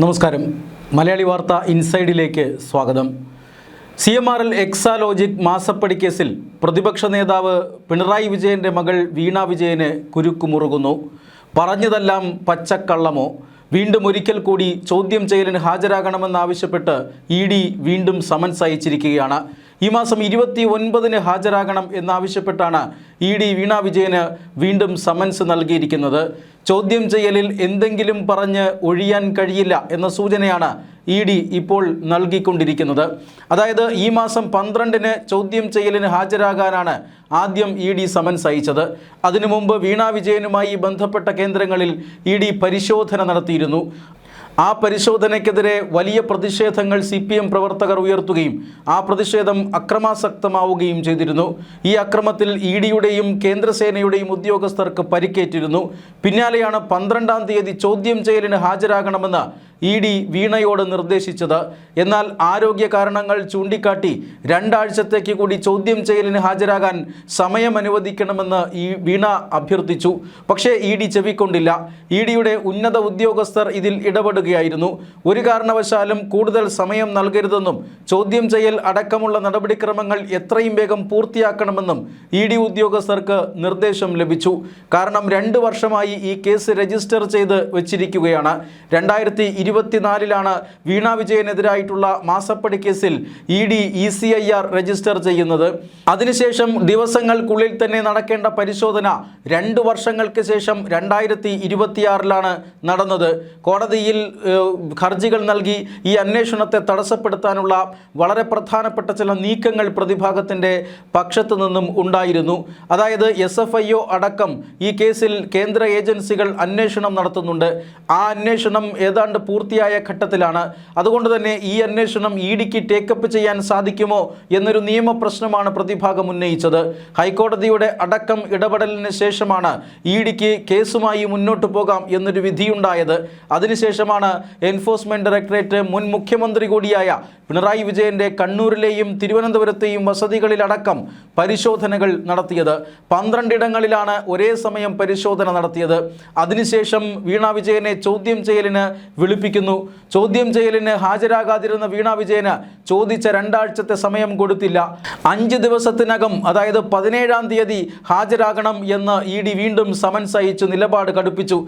നമസ്കാരം. മലയാളി വാർത്ത ഇൻസൈഡിലേക്ക് സ്വാഗതം. CMRL എക്സാലോജിക് മാസപ്പടി കേസിൽ പ്രതിപക്ഷ നേതാവ് പിണറായി വിജയൻ്റെ മകൾ വീണ വിജയന് കുരുക്കുമുറുകുന്നു. പറഞ്ഞതെല്ലാം പച്ചക്കള്ളമോ? വീണ്ടും ഒരിക്കൽ കൂടി ചോദ്യം ചെയ്യലിന് ഹാജരാകണമെന്നാവശ്യപ്പെട്ട് ED വീണ്ടും സമൻസ് അയച്ചിരിക്കുകയാണ്. ഈ മാസം 29-ന് ഹാജരാകണം എന്നാവശ്യപ്പെട്ടാണ് ED വീണ വിജയന് വീണ്ടും സമൻസ് നൽകിയിരിക്കുന്നത്. ചോദ്യം ചെയ്യലിൽ എന്തെങ്കിലും പറഞ്ഞ് ഒഴിയാൻ കഴിയില്ല എന്ന സൂചനയാണ് ED ഇപ്പോൾ നൽകിക്കൊണ്ടിരിക്കുന്നത്. അതായത് ഈ മാസം 12-ന് ചോദ്യം ചെയ്യലിന് ഹാജരാകാനാണ് ആദ്യം ED സമൻസ് അയച്ചത്. അതിനു മുമ്പ് വീണ വിജയനുമായി ബന്ധപ്പെട്ട കേന്ദ്രങ്ങളിൽ ED പരിശോധന നടത്തിയിരുന്നു. ആ പരിശോധനയ്ക്കെതിരെ വലിയ പ്രതിഷേധങ്ങൾ CPM പ്രവർത്തകർ ഉയർത്തുകയും ആ പ്രതിഷേധം അക്രമാസക്തമാവുകയും ചെയ്തിരുന്നു. ഈ അക്രമത്തിൽ EDയുടെയും കേന്ദ്രസേനയുടെയും ഉദ്യോഗസ്ഥർക്ക് പരിക്കേറ്റിരുന്നു. പിന്നാലെയാണ് 12-ാം തീയതി ചോദ്യം ചെയ്യലിന് ഹാജരാകണമെന്ന് ED വീണയോട് നിർദ്ദേശിച്ചത്. എന്നാൽ ആരോഗ്യ കാരണങ്ങൾ ചൂണ്ടിക്കാട്ടി 2 ആഴ്ചത്തേക്ക് കൂടി ചോദ്യം ചെയ്യലിന് ഹാജരാകാൻ സമയം അനുവദിക്കണമെന്ന് വീണ അഭ്യർത്ഥിച്ചു. പക്ഷേ ED ചെവിക്കൊണ്ടില്ല. EDയുടെ ഉന്നത ഉദ്യോഗസ്ഥർ ഇതിൽ ഇടപെടുകയായിരുന്നു. ഒരു കാരണവശാലും കൂടുതൽ സമയം നൽകരുതെന്നും ചോദ്യം ചെയ്യൽ അടക്കമുള്ള നടപടിക്രമങ്ങൾ എത്രയും വേഗം പൂർത്തിയാക്കണമെന്നും ED ഉദ്യോഗസ്ഥർക്ക് നിർദ്ദേശം ലഭിച്ചു. കാരണം 2 വർഷമായി ഈ കേസ് രജിസ്റ്റർ ചെയ്ത് വച്ചിരിക്കുകയാണ്. 2024-ലാണ് വീണ വിജയനെതിരായിട്ടുള്ള മാസപ്പടി കേസിൽ ED ECIR രജിസ്റ്റർ ചെയ്യുന്നത്. അതിനുശേഷം ദിവസങ്ങൾക്കുള്ളിൽ തന്നെ നടക്കേണ്ട പരിശോധന 2 വർഷങ്ങൾക്ക് ശേഷം 2026-ലാണ് നടന്നത്. കോടതിയിൽ ഹർജികൾ നൽകി ഈ അന്വേഷണത്തെ തടസ്സപ്പെടുത്താനുള്ള വളരെ പ്രധാനപ്പെട്ട ചില നീക്കങ്ങൾ പ്രതിഭാഗത്തിൻ്റെ പക്ഷത്തു നിന്നും ഉണ്ടായിരുന്നു. അതായത് SFIO അടക്കം ഈ കേസിൽ കേന്ദ്ര ഏജൻസികൾ അന്വേഷണം നടത്തുന്നുണ്ട്. ആ അന്വേഷണം ഏതാണ്ട് പൂർത്തിയായ ഘട്ടത്തിലാണ്. അതുകൊണ്ട് തന്നെ ഈ അന്വേഷണം EDക്ക് ടേക്കപ്പ് ചെയ്യാൻ സാധിക്കുമോ എന്നൊരു നിയമപ്രശ്നമാണ് പ്രതിഭാഗം ഉന്നയിച്ചത്. ഹൈക്കോടതിയുടെ അടക്കം ഇടപെടലിന് ശേഷമാണ് EDക്ക് കേസുമായി മുന്നോട്ട് പോകാം എന്നൊരു വിധിയുണ്ടായത്. അതിനുശേഷമാണ് എൻഫോഴ്സ്മെന്റ് ഡയറക്ടറേറ്റ് മുൻ മുഖ്യമന്ത്രി കൂടിയായ പിണറായി വിജയൻ്റെ കണ്ണൂരിലെയും തിരുവനന്തപുരത്തെയും വസതികളിലടക്കം പരിശോധനകൾ നടത്തിയത്. 12 ഇടങ്ങളിലാണ് ഒരേ സമയം പരിശോധന നടത്തിയത്. അതിനുശേഷം വീണ വിജയനെ ചോദ്യം ചെയ്യലിന് വിളിപ്പിക്കുന്നു. ചോദ്യം ചെയ്യലിന് ഹാജരാകാതിരുന്ന വീണ വിജയന് ചോദിച്ച 2 ആഴ്ചത്തെ സമയം കൊടുത്തില്ല. 5 ദിവസത്തിനകം, അതായത് 17-ാം തീയതി ഹാജരാകണം എന്ന് ED വീണ്ടും സമൻസ് അയച്ചു നിലപാട് കടുപ്പിച്ചു.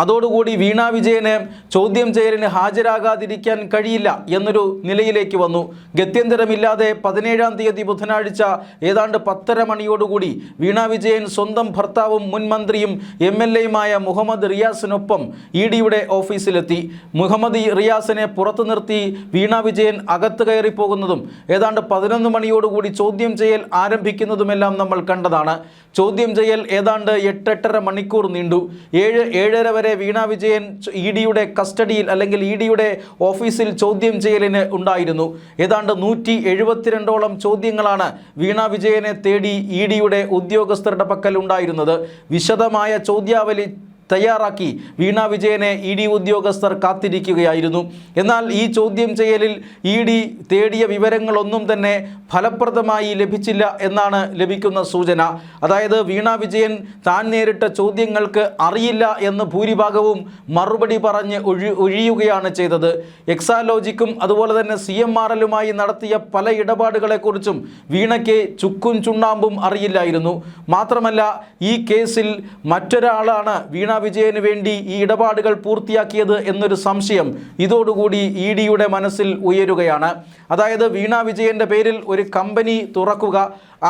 അതോടുകൂടി വീണ വിജയന് ചോദ്യം ചെയ്യലിന് ഹാജരാകാതിരിക്കാൻ കഴിയില്ല എന്നൊരു നിലയിലേക്ക് വന്നു. ഗത്യന്തരമില്ലാതെ 17-ാം തീയതി ബുധനാഴ്ച ഏതാണ്ട് 10:30 മണിയോടുകൂടി വീണ വിജയൻ സ്വന്തം ഭർത്താവും മുൻ മന്ത്രിയും MLAയുമായ മുഹമ്മദ് റിയാസിനൊപ്പം EDയുടെ ഓഫീസിലെത്തി. മുഹമ്മദ് റിയാസിനെ പുറത്തു നിർത്തി വീണ വിജയൻ അകത്ത് കയറി പോകുന്നതും ഏതാണ്ട് 11 മണിയോടുകൂടി ചോദ്യം ചെയ്യൽ ആരംഭിക്കുന്നതുമെല്ലാം നമ്മൾ കണ്ടതാണ്. ചോദ്യം ചെയ്യൽ ഏതാണ്ട് 8-8.5 മണിക്കൂർ നീണ്ടു. 7-7:30 വരെ വീണ വിജയൻ EDയുടെ കസ്റ്റഡിയിൽ അല്ലെങ്കിൽ EDയുടെ ഓഫീസിൽ ചോദ്യം ചെയ്യലിന് ഉണ്ടായിരുന്നു. ഏതാണ്ട് 172ഓളം ചോദ്യങ്ങളാണ് വീണ വിജയനെ തേടി EDയുടെ ഉദ്യോഗസ്ഥരുടെ പക്കൽ ഉണ്ടായിരുന്നത്. വിശദമായ ചോദ്യാവലി തയ്യാറാക്കി വീണ വിജയനെ ED ഉദ്യോഗസ്ഥർ കാത്തിരിക്കുകയായിരുന്നു. എന്നാൽ ഈ ചോദ്യം ചെയ്യലിൽ ED തേടിയ വിവരങ്ങളൊന്നും തന്നെ ഫലപ്രദമായി ലഭിച്ചില്ല എന്നാണ് ലഭിക്കുന്ന സൂചന. അതായത് വീണ വിജയൻ താൻ നേരിട്ട ചോദ്യങ്ങൾക്ക് അറിയില്ല എന്ന് ഭൂരിഭാഗവും മറുപടി പറഞ്ഞ് ഒഴിയുകയാണ് ചെയ്തത്. എക്സാലോജിക്കും അതുപോലെ തന്നെ CMRLുമായി നടത്തിയ പല ഇടപാടുകളെക്കുറിച്ചും വീണയ്ക്ക് ചുക്കും ചുണ്ണാമ്പും അറിയില്ലായിരുന്നു. മാത്രമല്ല ഈ കേസിൽ മറ്റൊരാളാണ് വീണ വിജയന് വേണ്ടി ഈ ഇടപാടുകൾ പൂർത്തിയാക്കിയത് എന്നൊരു സംശയം ഇതോടുകൂടി EDയുടെ മനസ്സിൽ ഉയരുകയാണ്. അതായത് വീണ വിജയൻ്റെ പേരിൽ ഒരു കമ്പനി തുറക്കുക,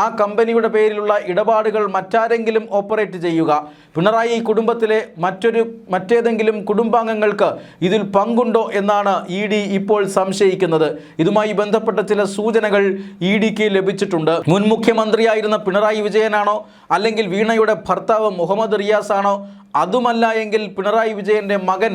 ആ കമ്പനിയുടെ പേരിലുള്ള ഇടപാടുകൾ മറ്റാരെങ്കിലും ഓപ്പറേറ്റ് ചെയ്യുക, പിണറായി കുടുംബത്തിലെ മറ്റേതെങ്കിലും കുടുംബാംഗങ്ങൾക്ക് ഇതിൽ പങ്കുണ്ടോ എന്നാണ് ED ഇപ്പോൾ സംശയിക്കുന്നത്. ഇതുമായി ബന്ധപ്പെട്ട ചില സൂചനകൾ EDക്ക് ലഭിച്ചിട്ടുണ്ട്. മുൻ മുഖ്യമന്ത്രിയായിരുന്ന പിണറായി വിജയനാണോ, അല്ലെങ്കിൽ വീണയുടെ ഭർത്താവ് മുഹമ്മദ് റിയാസ് ആണോ, അതുമല്ല എങ്കിൽ പിണറായി വിജയൻ്റെ മകൻ,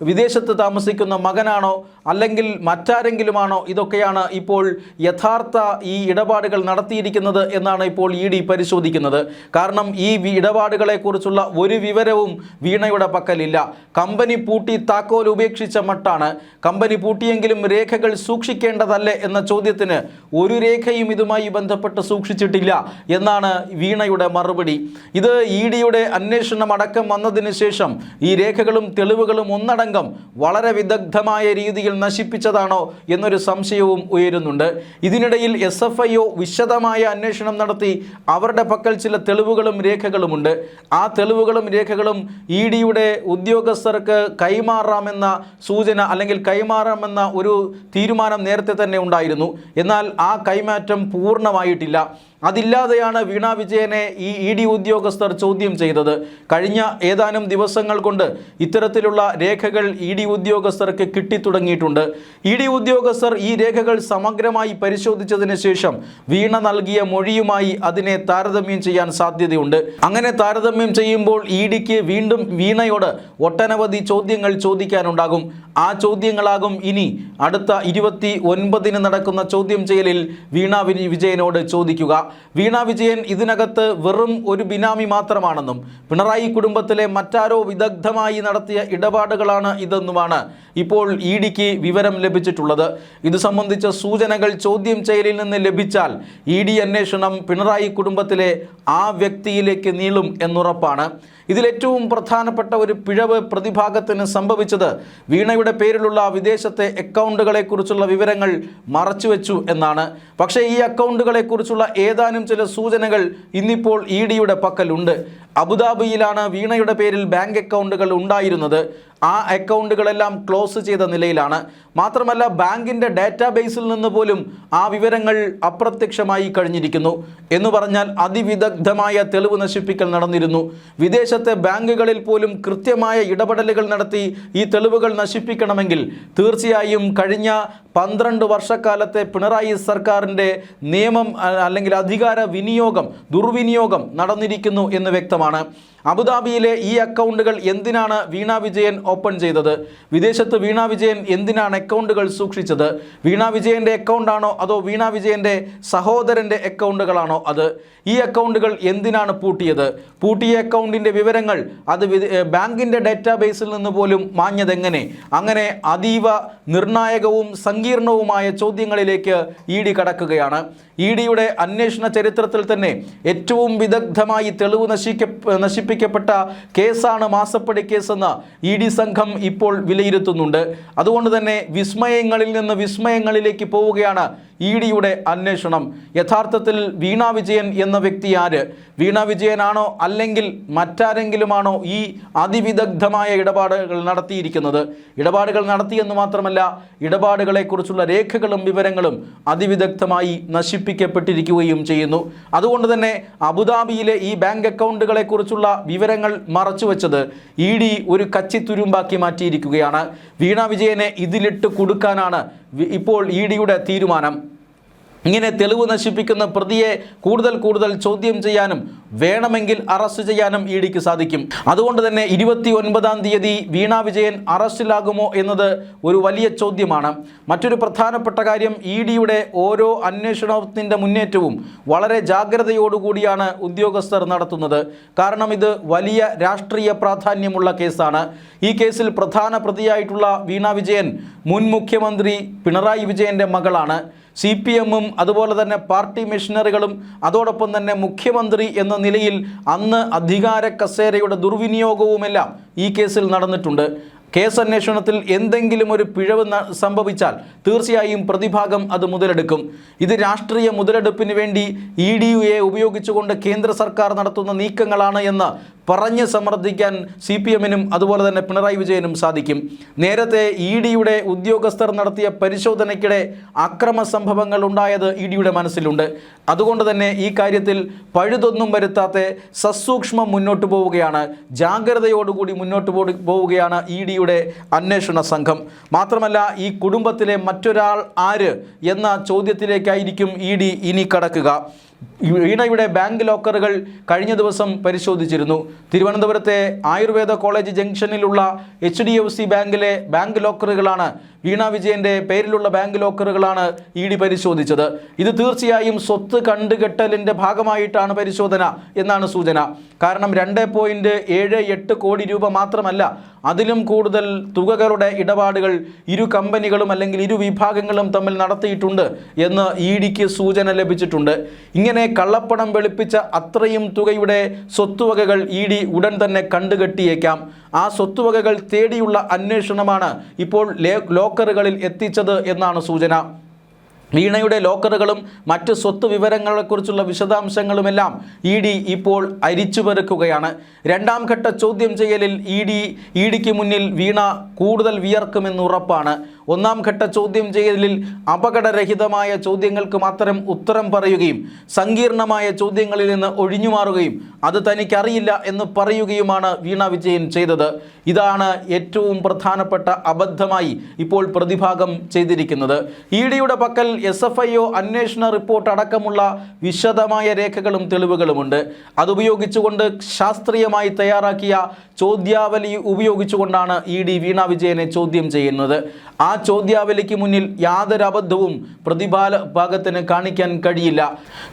വിദേശത്ത് താമസിക്കുന്ന മകനാണോ, അല്ലെങ്കിൽ മറ്റാരെങ്കിലുമാണോ? ഇതൊക്കെയാണ് ഇപ്പോൾ യഥാർത്ഥ ഈ ഇടപാടുകൾ നടത്തിയിരിക്കുന്നത് എന്നാണ് ഇപ്പോൾ ED പരിശോധിക്കുന്നത്. കാരണം ഈ ഇടപാടുകളെക്കുറിച്ചുള്ള ഒരു വിവരവും വീണയുടെ പക്കലില്ല. കമ്പനി പൂട്ടി താക്കോൽ ഉപേക്ഷിച്ച മട്ടാണ്. കമ്പനി പൂട്ടിയെങ്കിലും രേഖകൾ സൂക്ഷിക്കേണ്ടതല്ലേ എന്ന ചോദ്യത്തിന് ഒരു രേഖയും ഇതുമായി ബന്ധപ്പെട്ട് സൂക്ഷിച്ചിട്ടില്ല എന്നാണ് വീണയുടെ മറുപടി. ഇത് EDയുടെ അന്വേഷണം അടക്കം വന്നതിന് ശേഷം ഈ രേഖകളും തെളിവുകളും ഒന്നടങ്കം വളരെ വിദഗ്ധമായ രീതിയിൽ നശിപ്പിച്ചതാണോ എന്നൊരു സംശയവും ഉയരുന്നുണ്ട്. ഇതിനിടയിൽ SFIO വിശദമായ അന്വേഷണം നടത്തി അവരുടെ പക്കൽ ചില തെളിവുകളും രേഖകളുമുണ്ട്. ആ തെളിവുകളും രേഖകളും EDയുടെ ഉദ്യോഗസ്ഥർക്ക് കൈമാറാമെന്ന സൂചന അല്ലെങ്കിൽ കൈമാറാമെന്ന ഒരു തീരുമാനം നേരത്തെ തന്നെ ഉണ്ടായിരുന്നു. എന്നാൽ ആ കൈമാറ്റം പൂർണ്ണമായിട്ടില്ല. അതില്ലാതെയാണ് വീണ വിജയനെ ഈ ED ഉദ്യോഗസ്ഥർ ചോദ്യം ചെയ്തത്. കഴിഞ്ഞ ഏതാനും ദിവസങ്ങൾ കൊണ്ട് ഇത്തരത്തിലുള്ള രേഖകൾ ED ഉദ്യോഗസ്ഥർക്ക് കിട്ടിത്തുടങ്ങിയിട്ടുണ്ട്. ED ഉദ്യോഗസ്ഥർ ഈ രേഖകൾ സമഗ്രമായി പരിശോധിച്ചതിന് ശേഷം വീണ നൽകിയ മൊഴിയുമായി അതിനെ താരതമ്യം ചെയ്യാൻ സാധ്യതയുണ്ട്. അങ്ങനെ താരതമ്യം ചെയ്യുമ്പോൾ EDക്ക് വീണ്ടും വീണയോട് ഒട്ടനവധി ചോദ്യങ്ങൾ ചോദിക്കാനുണ്ടാകും. ആ ചോദ്യങ്ങളാകും ഇനി അടുത്ത 29-ന് നടക്കുന്ന ചോദ്യം ചെയ്യലിൽ വീണ വിജയനോട് ചോദിക്കുക. വീണ വിജയൻ ഇതിനകത്ത് വെറും ഒരു ബിനാമി മാത്രമാണെന്നും പിണറായി കുടുംബത്തിലെ മറ്റാരോ വിദഗ്ധമായി നടത്തിയ ഇടപാടുകളാണ് ഇതെന്നുമാണ് ഇപ്പോൾ EDക്ക് വിവരം ലഭിച്ചിട്ടുള്ളത്. ഇത് സംബന്ധിച്ച സൂചനകൾ ചോദ്യം ചെയ്യലിൽ നിന്ന് ലഭിച്ചാൽ ED അന്വേഷണം പിണറായി കുടുംബത്തിലെ ആ വ്യക്തിയിലേക്ക് നീളും എന്നുറപ്പാണ്. ഇതിലേറ്റവും പ്രധാനപ്പെട്ട ഒരു പിഴവ് പ്രതിഭാഗത്തിന് സംഭവിച്ചത് വീണയുടെ പേരിലുള്ള വിദേശത്തെ അക്കൗണ്ടുകളെക്കുറിച്ചുള്ള വിവരങ്ങൾ മറച്ചുവെച്ചു എന്നാണ്. പക്ഷേ ഈ അക്കൗണ്ടുകളെക്കുറിച്ചുള്ള ഏതാനും ചില സൂചനകൾ ഇന്നിപ്പോൾ EDയുടെ പക്കലുണ്ട്. അബുദാബിയിലാണ് വീണയുടെ പേരിൽ ബാങ്ക് അക്കൗണ്ടുകൾ ഉണ്ടായിരുന്നത്. ആ അക്കൗണ്ടുകളെല്ലാം ക്ലോസ് ചെയ്ത നിലയിലാണ്. മാത്രമല്ല ബാങ്കിൻ്റെ ഡാറ്റാബേസിൽ നിന്ന് പോലും ആ വിവരങ്ങൾ അപ്രത്യക്ഷമായി കഴിഞ്ഞിരിക്കുന്നു. എന്ന് പറഞ്ഞാൽ അതിവിദഗ്ധമായ തെളിവ് നശിപ്പിക്കൽ നടന്നിരുന്നു. വിദേശത്തെ ബാങ്കുകളിൽ പോലും കൃത്യമായ ഇടപെടലുകൾ നടത്തി ഈ തെളിവുകൾ നശിപ്പിക്കണമെങ്കിൽ തീർച്ചയായും കഴിഞ്ഞ 12 വർഷക്കാലത്തെ പിണറായി സർക്കാരിൻ്റെ നിയമം അല്ലെങ്കിൽ അധികാര ദുർവിനിയോഗം നടന്നിരിക്കുന്നു എന്ന് വ്യക്തമാണ്. അബുദാബിയിലെ ഈ അക്കൗണ്ടുകൾ എന്തിനാണ് വീണ വിജയൻ ഓപ്പൺ ചെയ്തത്? വിദേശത്ത് വീണ വിജയൻ എന്തിനാണ് അക്കൗണ്ടുകൾ സൂക്ഷിച്ചത്? വീണ വിജയൻ്റെ അക്കൗണ്ടാണോ അതോ വീണ വിജയൻ്റെ സഹോദരൻ്റെ അക്കൗണ്ടുകളാണോ അത്? ഈ അക്കൗണ്ടുകൾ എന്തിനാണ് പൂട്ടിയത്? പൂട്ടിയ അക്കൗണ്ടിൻ്റെ വിവരങ്ങൾ അത് ബാങ്കിൻ്റെ ഡാറ്റാബേസിൽ നിന്ന് പോലും മാഞ്ഞതെങ്ങനെ? അങ്ങനെ അതീവ നിർണായകവും സങ്കീർണവുമായ ചോദ്യങ്ങളിലേക്ക് ED കടക്കുകയാണ്. EDയുടെ അന്വേഷണ ചരിത്രത്തിൽ തന്നെ ഏറ്റവും വിദഗ്ധമായി തെളിവ് നശിപ്പിക്കപ്പെട്ട കേസാണ് മാസപ്പടി കേസെന്ന് ED സംഘം ഇപ്പോൾ വിലയിരുത്തുന്നുണ്ട്. അതുകൊണ്ട് തന്നെ വിസ്മയങ്ങളിൽ നിന്ന് വിസ്മയങ്ങളിലേക്ക് പോവുകയാണ് EDയുടെ അന്വേഷണം. യഥാർത്ഥത്തിൽ വീണ വിജയൻ എന്ന വ്യക്തി ആര്? വീണ വിജയനാണോ അല്ലെങ്കിൽ മറ്റാരെങ്കിലുമാണോ ഈ അതിവിദഗ്ധമായ ഇടപാടുകൾ നടത്തിയിരിക്കുന്നത്? ഇടപാടുകൾ നടത്തിയെന്ന് മാത്രമല്ല, ഇടപാടുകളെക്കുറിച്ചുള്ള രേഖകളും വിവരങ്ങളും അതിവിദഗ്ധമായി നശിപ്പിക്കപ്പെട്ടിരിക്കുകയും ചെയ്യുന്നു. അതുകൊണ്ട് തന്നെ അബുദാബിയിലെ ഈ ബാങ്ക് അക്കൗണ്ടുകളെക്കുറിച്ചുള്ള വിവരങ്ങൾ മറച്ചുവെച്ചത് ED ഒരു കച്ചിത്തുരുമ്പാക്കി മാറ്റിയിരിക്കുകയാണ്. വീണ വിജയനെ ഇതിലിട്ട് കൊടുക്കാനാണ് ഇപ്പോൾ EDയുടെ തീരുമാനം. ഇങ്ങനെ തെളിവ് നശിപ്പിക്കുന്ന പ്രതിയെ കൂടുതൽ ചോദ്യം ചെയ്യാനും വേണമെങ്കിൽ അറസ്റ്റ് ചെയ്യാനും EDക്ക് സാധിക്കും. അതുകൊണ്ട് തന്നെ 29-ാം തീയതി വീണ വിജയൻ അറസ്റ്റിലാകുമോ എന്നത് ഒരു വലിയ ചോദ്യമാണ്. മറ്റൊരു പ്രധാനപ്പെട്ട കാര്യം, EDയുടെ ഓരോ അന്വേഷണത്തിൻ്റെ മുന്നേറ്റവും വളരെ ജാഗ്രതയോടുകൂടിയാണ് ഉദ്യോഗസ്ഥർ നടത്തുന്നത്. കാരണം ഇത് വലിയ രാഷ്ട്രീയ പ്രാധാന്യമുള്ള കേസാണ്. ഈ കേസിൽ പ്രധാന പ്രതിയായിട്ടുള്ള വീണ വിജയൻ മുൻ മുഖ്യമന്ത്രി പിണറായി വിജയൻ്റെ മകളാണ്. CPM-ഉം അതുപോലെ തന്നെ പാർട്ടി മിഷനറികളും അതോടൊപ്പം തന്നെ മുഖ്യമന്ത്രി എന്ന നിലയിൽ അന്ന് അധികാര കസേരയുടെ ദുർവിനിയോഗവുമെല്ലാം ഈ കേസിൽ നടന്നിട്ടുണ്ട്. കേസ് അന്വേഷണത്തിൽ എന്തെങ്കിലും ഒരു പിഴവ് സംഭവിച്ചാൽ തീർച്ചയായും പ്രതിഭാഗം അത് മുതലെടുക്കും. ഇത് രാഷ്ട്രീയ മുതലെടുപ്പിന് വേണ്ടി EDയെ ഉപയോഗിച്ചുകൊണ്ട് കേന്ദ്ര സർക്കാർ നടത്തുന്ന നീക്കങ്ങളാണ് എന്ന് പറഞ്ഞ് സമർത്ഥിക്കാൻ CPM-നും അതുപോലെ തന്നെ പിണറായി വിജയനും സാധിക്കും. നേരത്തെ EDയുടെ ഉദ്യോഗസ്ഥർ നടത്തിയ പരിശോധനയ്ക്കിടെ അക്രമ സംഭവങ്ങൾ ഉണ്ടായത് EDയുടെ മനസ്സിലുണ്ട്. അതുകൊണ്ട് തന്നെ ഈ കാര്യത്തിൽ പഴുതൊന്നും വരുത്താത്ത സസൂക്ഷ്മം മുന്നോട്ട് പോവുകയാണ്, ജാഗ്രതയോടുകൂടി മുന്നോട്ട് പോവുകയാണ് EDയുടെ അന്വേഷണ സംഘം. മാത്രമല്ല ഈ കുടുംബത്തിലെ മറ്റൊരാൾ ആര് എന്ന ചോദ്യത്തിലേക്കായിരിക്കും ED ഇനി കടക്കുക. വീണയുടെ ബാങ്ക് ലോക്കറുകൾ കഴിഞ്ഞ ദിവസം പരിശോധിച്ചിരുന്നു. തിരുവനന്തപുരത്തെ ആയുർവേദ കോളേജ് ജംഗ്ഷനിലുള്ള HDFC ബാങ്കിലെ ബാങ്ക് ലോക്കറുകളാണ്, വീണ വിജയൻ്റെ പേരിലുള്ള ബാങ്ക് ലോക്കറുകളാണ് ED പരിശോധിച്ചത്. ഇത് തീർച്ചയായും സ്വത്ത് കണ്ടുകെട്ടലിൻ്റെ ഭാഗമായിട്ടാണ് പരിശോധന എന്നാണ് സൂചന. കാരണം 2.78 കോടി രൂപ മാത്രമല്ല, അതിലും കൂടുതൽ തുകകളുടെ ഇടപാടുകൾ ഇരു കമ്പനികളും അല്ലെങ്കിൽ ഇരു വിഭാഗങ്ങളും തമ്മിൽ നടത്തിയിട്ടുണ്ട് എന്ന് EDക്ക് സൂചന ലഭിച്ചിട്ടുണ്ട്. ഇങ്ങനെ കള്ളപ്പണം വെളുപ്പിച്ച അത്രയും തുകയുടെ സ്വത്തുവകകൾ ED ഉടൻ തന്നെ കണ്ടുകെട്ടിയേക്കാം. ആ സ്വത്തുവകകൾ തേടിയുള്ള അന്വേഷണമാണ് ഇപ്പോൾ ലോക്കറുകളിൽ എത്തിച്ചത് എന്നാണ് സൂചന. വീണയുടെ ലോക്കറുകളും മറ്റ് സ്വത്ത് വിവരങ്ങളെക്കുറിച്ചുള്ള വിശദാംശങ്ങളുമെല്ലാം ED ഇപ്പോൾ അരിച്ചുപെറുക്കുകയാണ്. രണ്ടാം ഘട്ട ചോദ്യം ചെയ്യലിൽ EDക്ക് മുന്നിൽ വീണ കൂടുതൽ വിയർക്കുമെന്ന് ഉറപ്പാണ്. ഒന്നാം ഘട്ട ചോദ്യം ചെയ്യലിൽ അപകടരഹിതമായ ചോദ്യങ്ങൾക്ക് മാത്രം ഉത്തരം പറയുകയും സങ്കീർണമായ ചോദ്യങ്ങളിൽ നിന്ന് ഒഴിഞ്ഞുമാറുകയും അത് തനിക്കറിയില്ല എന്ന് പറയുകയുമാണ് വീണ വിജയൻ ചെയ്തത്. ഇതാണ് ഏറ്റവും പ്രധാനപ്പെട്ട അബദ്ധമായി ഇപ്പോൾ പ്രതിഭാഗം ചെയ്തിരിക്കുന്നത്. EDയുടെ പക്കൽ SFIO അന്വേഷണ റിപ്പോർട്ട് അടക്കമുള്ള വിശദമായ രേഖകളും തെളിവുകളുമുണ്ട്. അതുപയോഗിച്ചുകൊണ്ട് ശാസ്ത്രീയമായി തയ്യാറാക്കിയ ചോദ്യാവലി ഉപയോഗിച്ചുകൊണ്ടാണ് ED വീണ വിജയനെ ചോദ്യം ചെയ്യുന്നത്. ആ ചോദ്യാവലിക്ക് മുന്നിൽ യാതൊരു അബദ്ധവും പ്രതിഭാഗത്തിന് കാണിക്കാൻ കഴിയില്ല.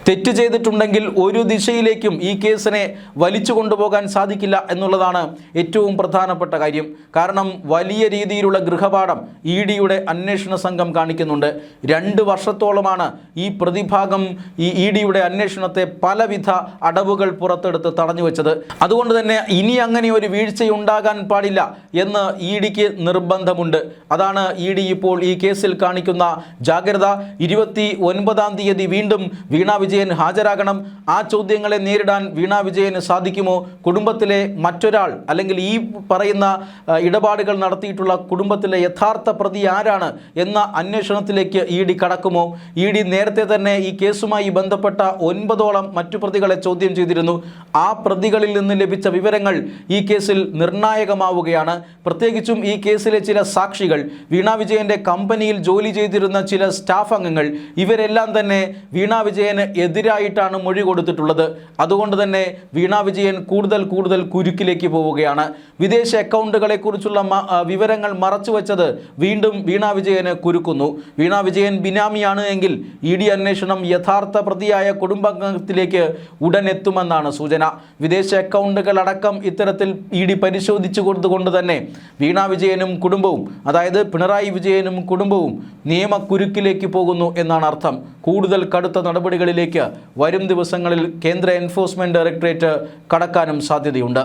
തെറ്റ് ചെയ്തിട്ടുണ്ടെങ്കിൽ ഒരു ദിശയിലേക്കും ഈ കേസിനെ വലിച്ചു കൊണ്ടുപോകാൻ സാധിക്കില്ല എന്നുള്ളതാണ് ഏറ്റവും പ്രധാനപ്പെട്ട കാര്യം. കാരണം വലിയ രീതിയിലുള്ള ഗൃഹപാഠം EDയുടെ അന്വേഷണ സംഘം കാണിക്കുന്നുണ്ട്. 2 വർഷത്തോളമാണ് ഈ പ്രതിഭാഗം ഈ EDയുടെ അന്വേഷണത്തെ പലവിധ അടവുകൾ പുറത്തെടുത്ത് തടഞ്ഞു വെച്ചത്. അതുകൊണ്ട് തന്നെ ഇനി അങ്ങനെ ഒരു വീഴ്ചയുണ്ടാകാൻ പാടില്ല എന്ന് EDക്ക് നിർബന്ധമുണ്ട്. അതാണ് ED ഇപ്പോൾ ഈ കേസിൽ കാണിക്കുന്ന ജാഗ്രത. 29-ാം തീയതി വീണ്ടും വീണ വിജയൻ ഹാജരാകണം. ആ ചോദ്യങ്ങളെ നേരിടാൻ വീണ വിജയന് സാധിക്കുമോ? കുടുംബത്തിലെ മറ്റൊരാൾ അല്ലെങ്കിൽ ഈ പറയുന്ന ഇടപാടുകൾ നടത്തിയിട്ടുള്ള കുടുംബത്തിലെ യഥാർത്ഥ പ്രതി ആരാണ് എന്ന അന്വേഷണത്തിലേക്ക് ED കടക്കുമോ? ED നേരത്തെ തന്നെ ഈ കേസുമായി ബന്ധപ്പെട്ട 9ഓളം മറ്റു പ്രതികളെ ചോദ്യം ചെയ്തിരുന്നു. ആ പ്രതികളിൽ നിന്ന് ലഭിച്ച വിവരങ്ങൾ ഈ കേസിൽ നിർണായകമാവുകയാണ്. പ്രത്യേകിച്ചും ഈ കേസിലെ ചില സാക്ഷികൾ, വീണ വിജയൻ്റെ കമ്പനിയിൽ ജോലി ചെയ്തിരുന്ന ചില സ്റ്റാഫ് അംഗങ്ങൾ, ഇവരെല്ലാം തന്നെ വീണ വിജയന് എതിരായിട്ടാണ് മൊഴി കൊടുത്തിട്ടുള്ളത്. അതുകൊണ്ട് തന്നെ വീണ വിജയൻ കൂടുതൽ കുരുക്കിലേക്ക് പോവുകയാണ്. വിദേശ അക്കൗണ്ടുകളെക്കുറിച്ചുള്ള വിവരങ്ങൾ മറച്ചുവെച്ചത് വീണ്ടും വീണ വിജയന് കുരുക്കുന്നു. വീണ വിജയൻ ബിനാമിയാണ് എങ്കിൽ ED അന്വേഷണം യഥാർത്ഥ പ്രതിയായ കുടുംബാംഗത്തിലേക്ക് ഉടൻ എത്തുമെന്നാണ് സൂചന. വിദേശ അക്കൗണ്ടുകളടക്കം ഇത്തരത്തിൽ ED പരിശോധിച്ചു കൊടുത്തുകൊണ്ട് തന്നെ വീണ വിജയനും കുടുംബവും, അതായത് പിണറായി വിജയനും കുടുംബവും നിയമക്കുരുക്കിലേക്ക് പോകുന്നു എന്നാണ് അർത്ഥം. കൂടുതൽ കടുത്ത നടപടികളിലേക്ക് വരും ദിവസങ്ങളിൽ കേന്ദ്ര എൻഫോഴ്സ്മെന്റ് ഡയറക്ടറേറ്റ് കടക്കാനും സാധ്യതയുണ്ട്.